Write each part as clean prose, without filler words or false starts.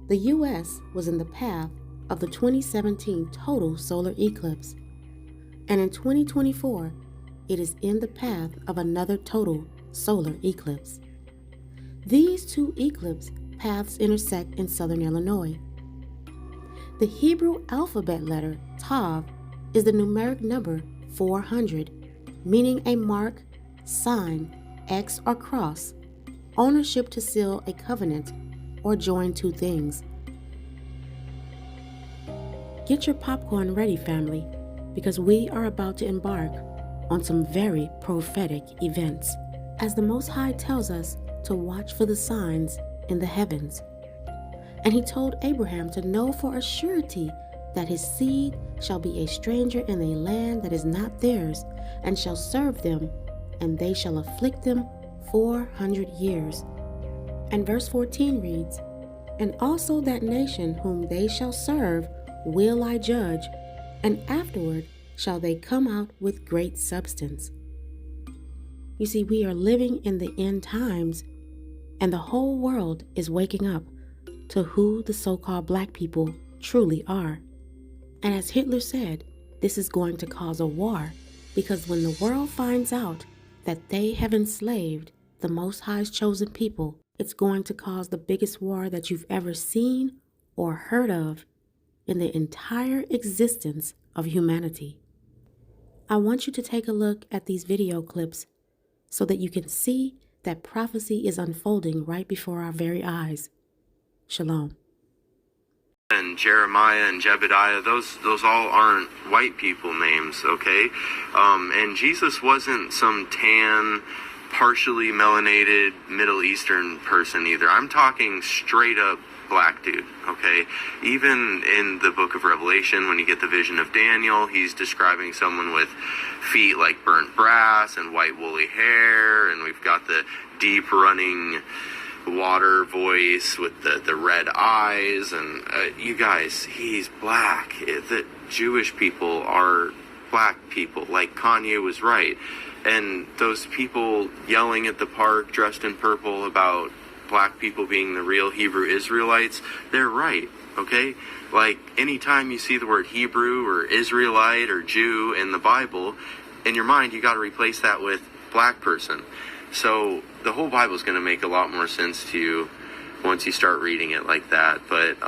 The U.S. was in the path of the 2017 total solar eclipse, and in 2024, it is in the path of another total solar eclipse. These two eclipse paths intersect in southern Illinois. The Hebrew alphabet letter Tav is the numeric number 400, meaning a mark, sign, X or cross, ownership to seal a covenant or join two things. Get your popcorn ready, family, because we are about to embark on some very prophetic events, as the Most High tells us to watch for the signs in the heavens. And he told Abraham to know for a surety that his seed shall be a stranger in a land that is not theirs, and shall serve them, and they shall afflict them 400 years. And verse 14 reads, "And also that nation whom they shall serve will I judge, and afterward shall they come out with great substance." You see, we are living in the end times, and the whole world is waking up to who the so-called black people truly are. And as Hitler said, this is going to cause a war, because when the world finds out that they have enslaved the Most High's chosen people, it's going to cause the biggest war that you've ever seen or heard of in the entire existence of humanity. I want you to take a look at these video clips so that you can see that prophecy is unfolding right before our very eyes. Shalom. And Jeremiah and Jebediah, those all aren't white people names, okay? And Jesus wasn't some tan, partially melanated Middle Eastern person either. I'm talking straight up black dude, okay? Even in the book of Revelation, when you get the vision of Daniel, he's describing someone with feet like burnt brass and white woolly hair, and we've got the deep running water voice with the red eyes, and you guys, he's black. The Jewish people are black people, like Kanye was right. And those people yelling at the park dressed in purple about black people being the real Hebrew Israelites, they're right, okay? Like, anytime you see the word Hebrew or Israelite or Jew in the Bible, in your mind, you got to replace that with black person. So the whole Bible is going to make a lot more sense to you once you start reading it like that. But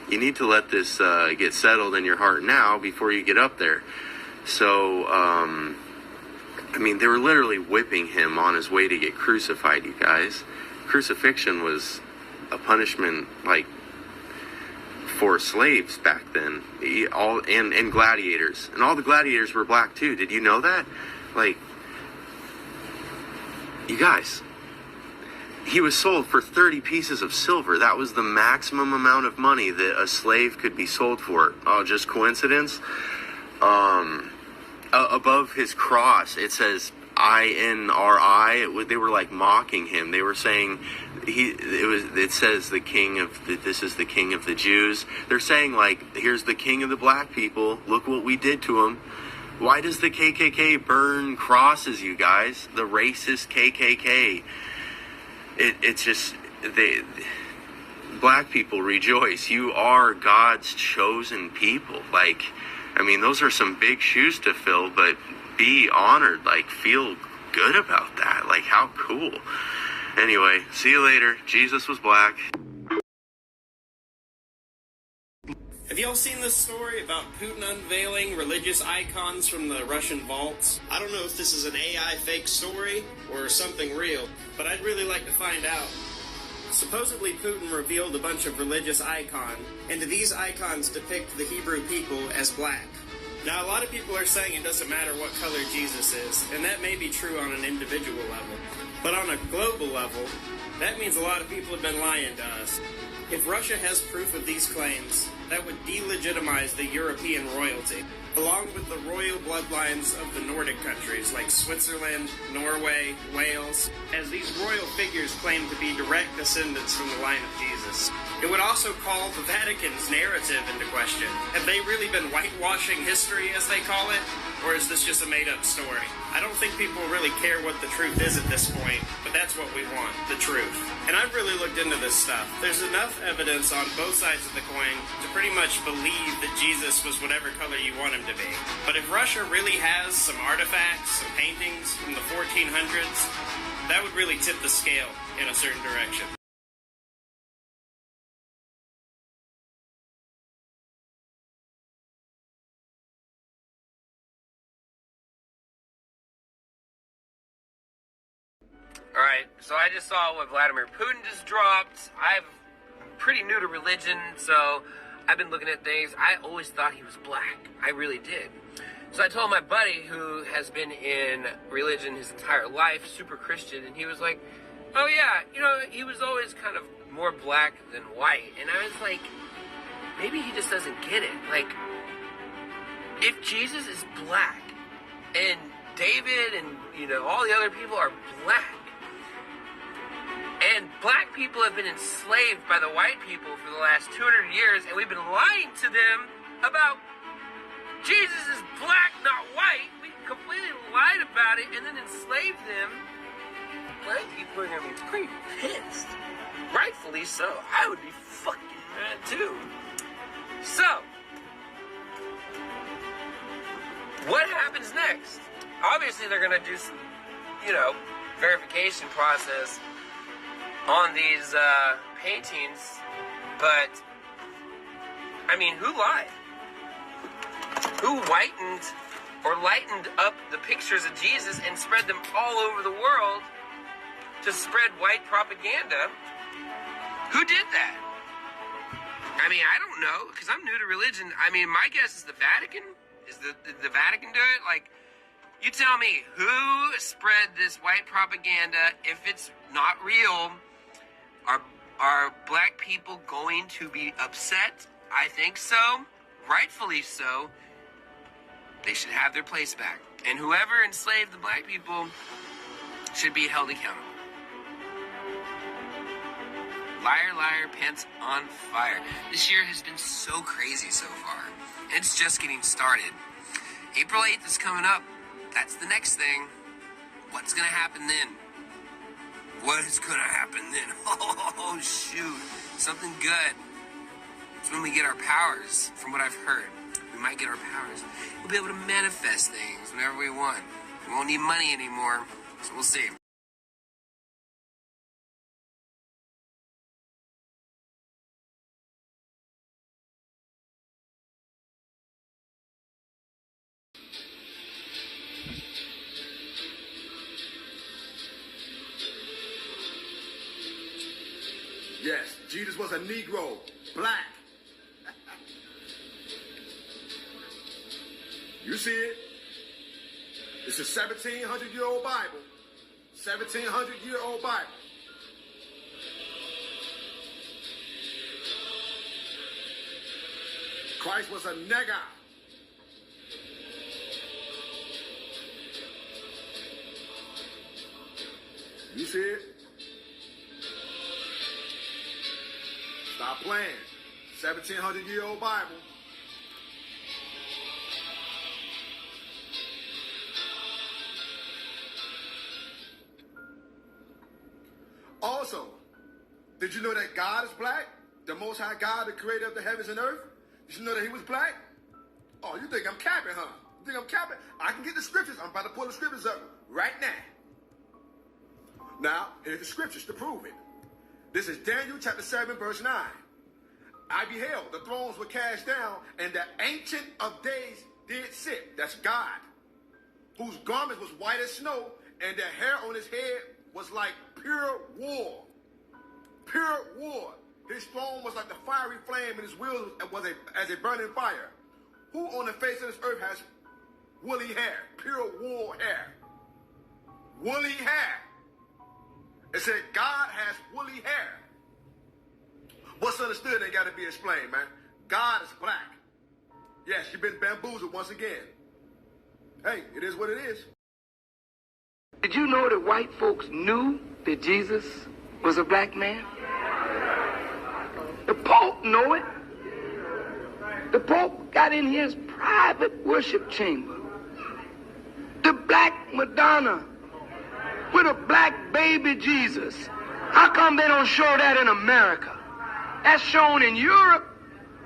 you need to let this get settled in your heart now before you get up there. So, I mean, they were literally whipping him on his way to get crucified, you guys. Crucifixion was a punishment, like, for slaves back then, and gladiators. And all the gladiators were black, too. Did you know that? Like, you guys, he was sold for 30 pieces of silver. That was the maximum amount of money that a slave could be sold for. Oh, just coincidence? Above his cross, it says INRI. They were like mocking him. They were saying it says this is the king of the Jews. They're saying, like, here's the king of the black people. Look what we did to him. Why does the KKK burn crosses, you guys? The racist KKK. It's just, black people rejoice. You are God's chosen people. Like, I mean, those are some big shoes to fill, but be honored. Like, feel good about that. Like, how cool. Anyway, see you later. Jesus was black. Have y'all seen this story about Putin unveiling religious icons from the Russian vaults? I don't know if this is an AI fake story or something real, but I'd really like to find out. Supposedly Putin revealed a bunch of religious icons, and these icons depict the Hebrew people as black. Now, a lot of people are saying it doesn't matter what color Jesus is, and that may be true on an individual level. But on a global level, that means a lot of people have been lying to us. If Russia has proof of these claims, that would delegitimize the European royalty, along with the royal bloodlines of the Nordic countries like Switzerland, Norway, Wales, as these royal figures claim to be direct descendants from the line of Jesus. It would also call the Vatican's narrative into question. Have they really been whitewashing history, as they call it? Or is this just a made-up story? I don't think people really care what the truth is at this point, but that's what we want, the truth. And I've really looked into this stuff. There's enough evidence on both sides of the coin to pretty much believe that Jesus was whatever color you want him to be. But if Russia really has some artifacts, some paintings from the 1400s, that would really tip the scale in a certain direction. Alright, so I just saw what Vladimir Putin just dropped. I'm pretty new to religion, so I've been looking at things. I always thought he was black. I really did. So I told my buddy, who has been in religion his entire life, super Christian, and he was like, oh yeah, you know, he was always kind of more black than white. And I was like, maybe he just doesn't get it. Like, if Jesus is black, and David and, you know, all the other people are black, and black people have been enslaved by the white people for the last 200 years, and we've been lying to them about Jesus is black, not white. We completely lied about it and then enslaved them. Black people are going to be pretty pissed. Rightfully so. I would be fucking mad too. So, what happens next? Obviously, they're going to do some, you know, verification process on these paintings, but, I mean, who lied? Who whitened or lightened up the pictures of Jesus and spread them all over the world to spread white propaganda? Who did that? I mean, I don't know, because I'm new to religion. I mean, my guess is the Vatican. Did the Vatican do it? Like, you tell me, who spread this white propaganda? If it's not real, are black people going to be upset? I think so. Rightfully so. They should have their place back. And whoever enslaved the black people should be held accountable. Liar, liar, pants on fire. This year has been so crazy so far. It's just getting started. April 8th is coming up. That's the next thing. What's gonna happen then? What is gonna happen then? Oh, shoot. Something good. It's when we get our powers, from what I've heard. We might get our powers. We'll be able to manifest things whenever we want. We won't need money anymore, so we'll see. Yes, Jesus was a Negro, black. You see it? It's a 1,700-year-old Bible. 1,700-year-old Bible. Christ was a nigger. You see it? Stop playing. 1,700-year-old Bible. Also, did you know that God is black? The Most High God, the creator of the heavens and earth? Did you know that he was black? Oh, you think I'm capping, huh? You think I'm capping? I can get the scriptures. I'm about to pull the scriptures up right now. Now, here's the scriptures to prove it. This is Daniel chapter 7, verse 9. I beheld, the thrones were cast down, and the Ancient of Days did sit. That's God. Whose garment was white as snow, and the hair on his head was like pure wool. Pure wool. His throne was like the fiery flame, and his wheels was as a burning fire. Who on the face of this earth has woolly hair? Pure wool hair. Woolly hair. It said God has woolly hair. What's understood ain't got to be explained, man. God is black. Yes, you've been bamboozled once again. Hey, it is what it is. Did you know that white folks knew that Jesus was a black man? The Pope knew it. The Pope got in his private worship chamber. The black Madonna with a black baby Jesus. How come they don't show that in America? That's shown in Europe,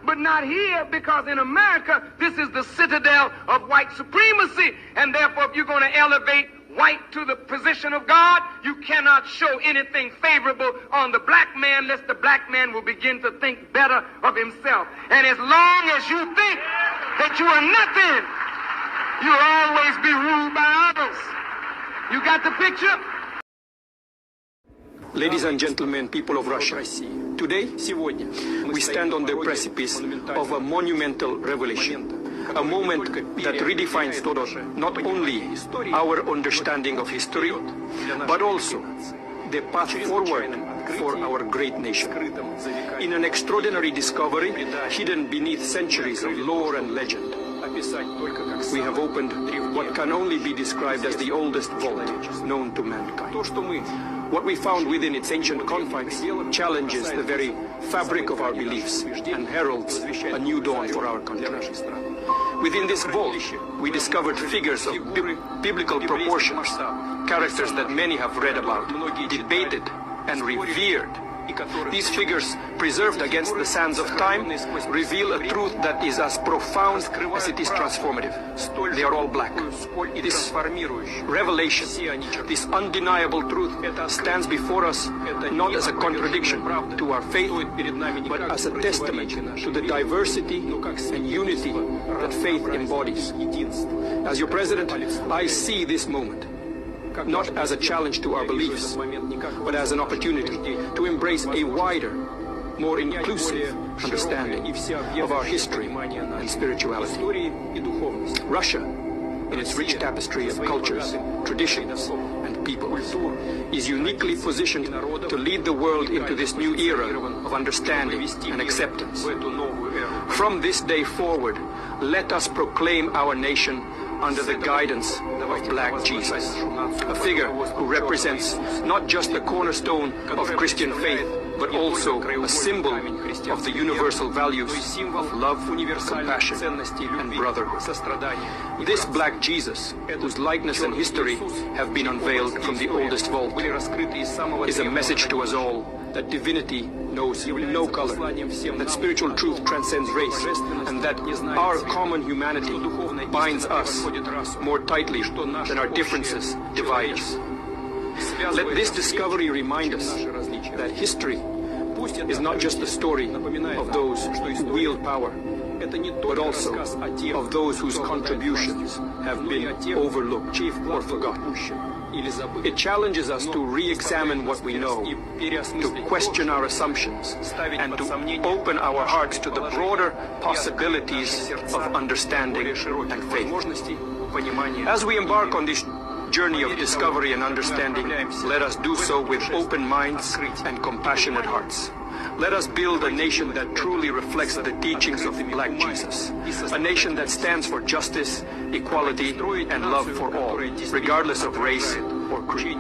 but not here, because in America, this is the citadel of white supremacy. And therefore, if you're going to elevate white to the position of God, you cannot show anything favorable on the black man, lest the black man will begin to think better of himself. And as long as you think that you are nothing, you'll always be ruled by others. You got the picture? Ladies and gentlemen, people of Russia, today, we stand on the precipice of a monumental revelation, a moment that redefines not only our understanding of history, but also the path forward for our great nation. In an extraordinary discovery hidden beneath centuries of lore and legend, we have opened what can only be described as the oldest vault known to mankind. What we found within its ancient confines challenges the very fabric of our beliefs and heralds a new dawn for our country. Within this vault, we discovered figures of biblical proportions, characters that many have read about, debated, and revered. These figures, preserved against the sands of time, reveal a truth that is as profound as it is transformative. They are all black. This revelation, this undeniable truth, stands before us not as a contradiction to our faith, but as a testament to the diversity and unity that faith embodies. As your president, I see this moment not as a challenge to our beliefs, but as an opportunity to embrace a wider, more inclusive understanding of our history and spirituality. Russia, in its rich tapestry of cultures, traditions, and peoples, is uniquely positioned to lead the world into this new era of understanding and acceptance. From this day forward, let us proclaim our nation under the guidance of Black Jesus, a figure who represents not just the cornerstone of Christian faith, but also a symbol of the universal values of love, compassion, and brotherhood. This Black Jesus, whose likeness and history have been unveiled from the oldest vault, is a message to us all that divinity knows no color, that spiritual truth transcends race, and that our common humanity binds us more tightly than our differences divide us. Let this discovery remind us that history is not just the story of those who wield power, but also of those whose contributions have been overlooked or forgotten. It challenges us to re-examine what we know, to question our assumptions, and to open our hearts to the broader possibilities of understanding and faith. As we embark on this journey of discovery and understanding, let us do so with open minds and compassionate hearts. Let us build a nation that truly reflects the teachings of the Black Jesus, a nation that stands for justice, equality, and love for all, regardless of race or creed.